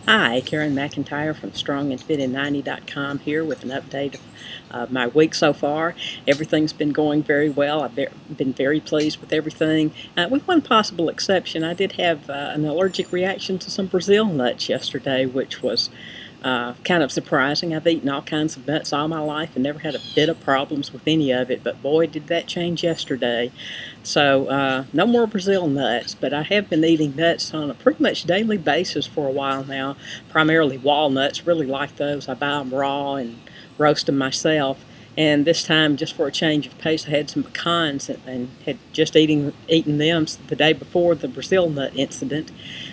Hi, Karen McIntyre from strongandfitting90.com here with an update of my week so far. Everything's been going very well. I've been very pleased with everything. With one possible exception, I did have an allergic reaction to some Brazil nuts yesterday, which was kind of surprising. I've eaten all kinds of nuts all my life and never had a bit of problems with any of it, but boy, did that change yesterday. So no more Brazil nuts, but I have been eating nuts on a pretty much daily basis for a while now, primarily walnuts. Really like those. I buy them raw and roast them myself. And this time, just for a change of pace, I had some pecans and had just eaten them the day before the Brazil nut incident.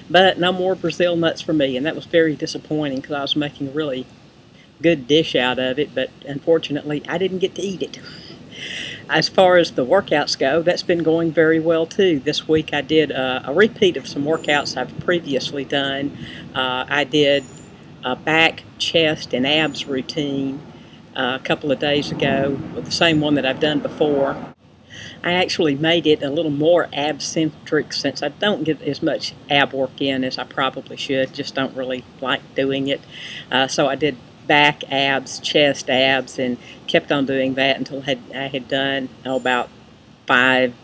But no more Brazil nuts for me, and that was very disappointing because I was making a really good dish out of it, but unfortunately I didn't get to eat it. As far as the workouts go, that's been going very well too. This week I did a repeat of some workouts I've previously done. I did a back, chest, and abs routine a couple of days ago, with the same one that I've done before. I actually made it a little more ab-centric since I don't get as much ab work in as I probably should. Just don't really like doing it. So I did back abs, chest abs, and kept on doing that until I had done about five,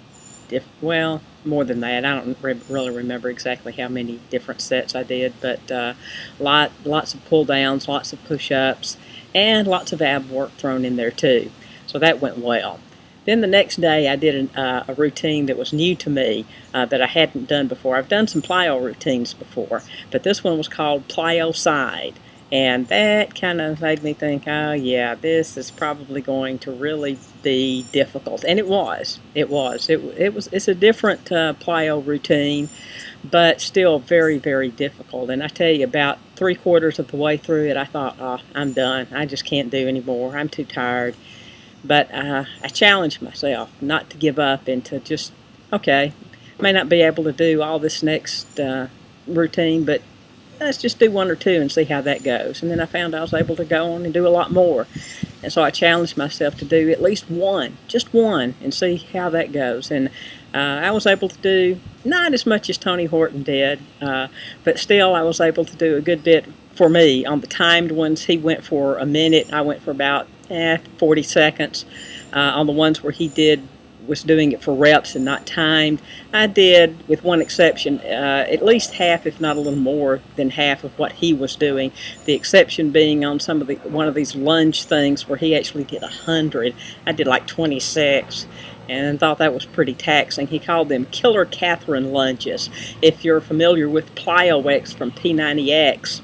well, more than that. I don't really remember exactly how many different sets I did, but lots of pull downs, lots of push-ups, and lots of ab work thrown in there too. So that went well. Then the next day I did a routine that was new to me that I hadn't done before. I've done some plyo routines before, but this one was called Plyocide. And that kind of made me think, oh yeah, this is probably going to really be difficult. And it was. It's a different plyo routine, but still very, very difficult. And I tell you, about 3/4 of the way through it, I thought, oh, I'm done. I just can't do anymore. I'm too tired. But I challenged myself not to give up and to just, okay, may not be able to do all this next routine, but let's just do one or two and see how that goes. And then I found I was able to go on and do a lot more. And so I challenged myself to do at least one, just one, and see how that goes. And I was able to do not as much as Tony Horton did, but still I was able to do a good bit for me. On the timed ones, he went for a minute. I went for about 40 seconds. On the ones where he was doing it for reps and not timed, I did, with one exception, at least half, if not a little more than half of what he was doing. The exception being on one of these lunge things where he actually did 100. I did like 26. And thought that was pretty taxing. He called them Killer Catherine lunges. If you're familiar with Plyo-X from P90X,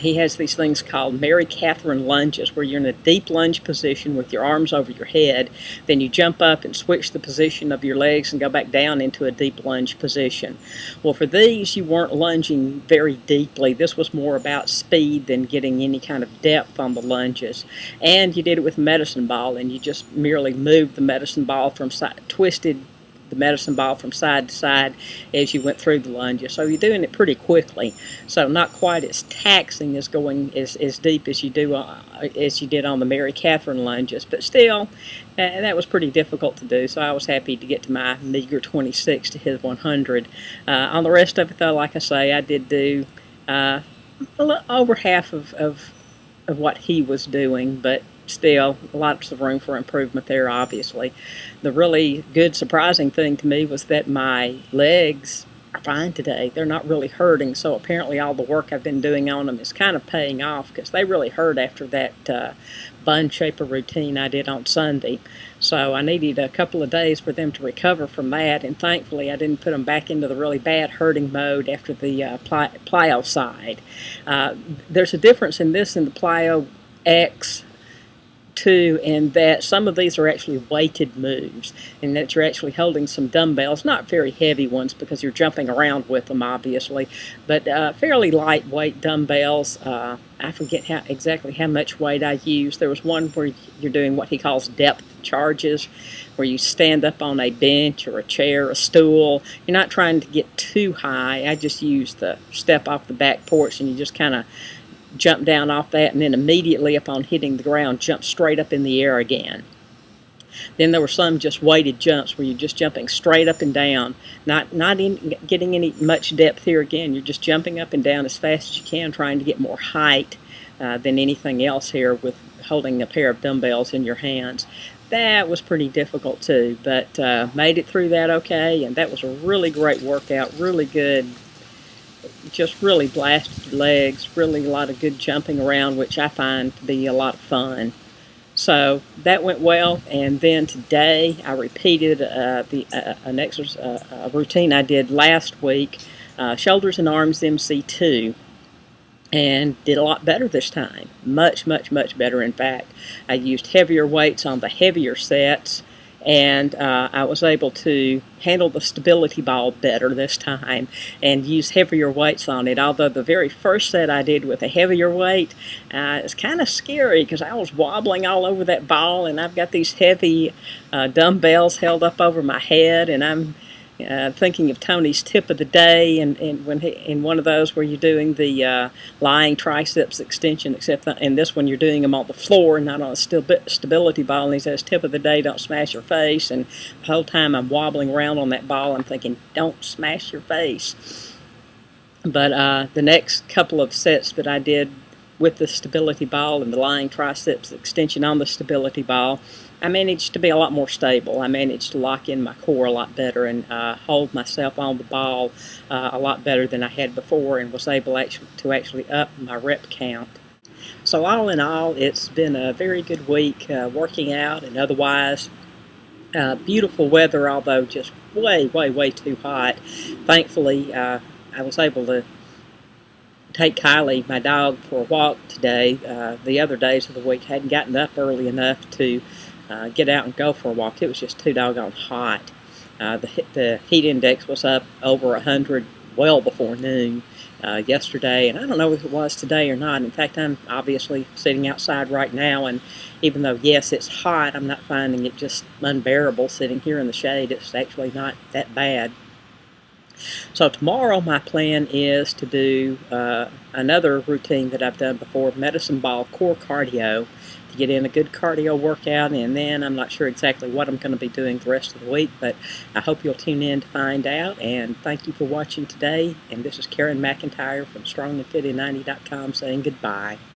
he has these things called Mary Catherine lunges, where you're in a deep lunge position with your arms over your head. Then you jump up and switch the position of your legs and go back down into a deep lunge position. Well, for these, you weren't lunging very deeply. This was more about speed than getting any kind of depth on the lunges. And you did it with a medicine ball, and you just merely moved the medicine ball from side, twisted the medicine ball from side to side as you went through the lunges. So you're doing it pretty quickly. So not quite as taxing as going as deep as you did on the Mary Catherine lunges, but still, that was pretty difficult to do. So I was happy to get to my meager 26 to his 100. On the rest of it, though, like I say, I did do a little over half of what he was doing, but still lots of room for improvement there, obviously. The really good, surprising thing to me was that my legs are fine today. They're not really hurting, so apparently all the work I've been doing on them is kind of paying off, because they really hurt after that bun shaper routine I did on Sunday. So I needed a couple of days for them to recover from that, and thankfully I didn't put them back into the really bad hurting mode after the Plyocide. There's a difference in this and the Plyo-X too, in that some of these are actually weighted moves, and that you're actually holding some dumbbells, not very heavy ones because you're jumping around with them obviously, but fairly lightweight dumbbells. I forget exactly how much weight I used. There was one where you're doing what he calls depth charges, where you stand up on a bench or a chair, a stool. You're not trying to get too high. I just used the step off the back porch, and you just kind of jump down off that, and then immediately upon hitting the ground, jump straight up in the air again. Then there were some just weighted jumps where you're just jumping straight up and down, not getting any much depth here again. You're just jumping up and down as fast as you can, trying to get more height than anything else here with holding a pair of dumbbells in your hands. That was pretty difficult too, but made it through that okay, and that was a really great workout, really good. Just really blasted your legs, really a lot of good jumping around, which I find to be a lot of fun. So that went well, and then today I repeated an exercise routine I did last week, shoulders and arms MC2, and did a lot better this time. Much, much, much better, in fact. I used heavier weights on the heavier sets, and I was able to handle the stability ball better this time and use heavier weights on it. Although the very first set I did with a heavier weight, it's kind of scary because I was wobbling all over that ball, and I've got these heavy dumbbells held up over my head, and I'm thinking of Tony's tip of the day, and when in one of those where you're doing the lying triceps extension, except in this one you're doing them on the floor and not on a stability ball, and he says, tip of the day, don't smash your face, and the whole time I'm wobbling around on that ball, I'm thinking, don't smash your face. But the next couple of sets that I did with the stability ball and the lying triceps extension on the stability ball, I managed to be a lot more stable. I managed to lock in my core a lot better and hold myself on the ball a lot better than I had before, and was able to actually up my rep count. So all in all, it's been a very good week working out and otherwise. Beautiful weather, although just way, way, way too hot. Thankfully, I was able to take Kylie, my dog, for a walk today. The other days of the week hadn't gotten up early enough to get out and go for a walk. It was just too doggone hot. The heat index was up over 100 well before noon yesterday, and I don't know if it was today or not. In fact, I'm obviously sitting outside right now, and even though, yes, it's hot, I'm not finding it just unbearable sitting here in the shade. It's actually not that bad. So tomorrow my plan is to do another routine that I've done before, medicine ball core cardio, to get in a good cardio workout, and then I'm not sure exactly what I'm going to be doing the rest of the week, but I hope you'll tune in to find out, and thank you for watching today, and this is Karen McIntyre from strongandfit90.com saying goodbye.